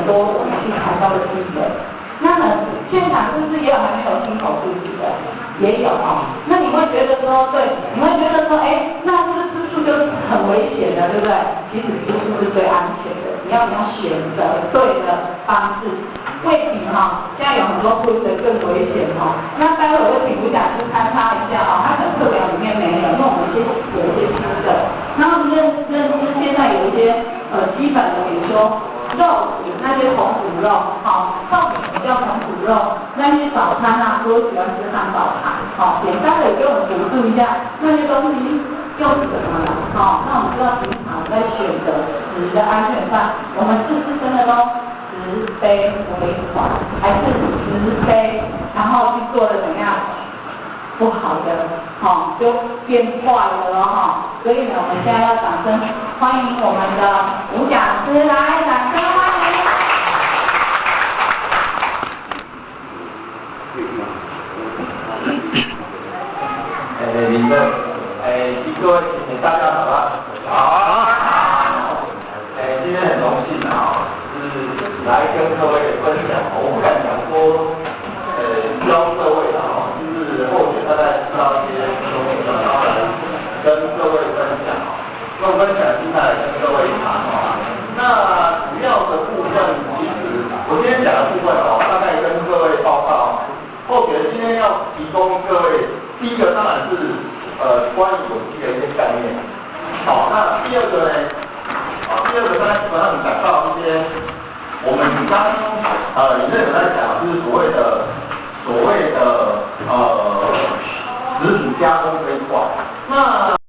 多我们去谈到的新闻。那么现场是不是也有还没有亲口出席的？也有哦。那你会觉得说，对，你会觉得说，那这个吃素就是很危险的，对不对？其实吃素是最安全的，你要选择对的方式。会比现在有很多荤的更危险那待会我会请吴讲师参差一下他可能课表里面没有，因为我们有一些新的。然后现在有一些基本的，比如说肉品那些红骨肉，肉品比较红骨肉，那些早餐都喜欢吃汉堡排，简单的给我们辅助一下那些东西又是什么了，那我们知道平常在选择食的安全上，我们是不是真的都慈悲为怀，还是慈悲，然后去做了怎样不好的，就变坏了咯所以呢，我们现在要掌声欢迎我们的吴讲师来，掌声欢迎。您的，各位大家好啊。好。今天很荣幸是来跟各位分享，我不敢讲说，教各位就是或许大家知道一些东西，然后来跟各位分享用分享心态来跟各位谈那主要的部分，其实我今天讲的部分大概跟各位报告。或许今天要提供各位，第一个当然是关于有机的一些概念。那第二个呢？第二个大家基本上讲到一些我们刚里面有在讲，就是所谓的食品加工这一块。那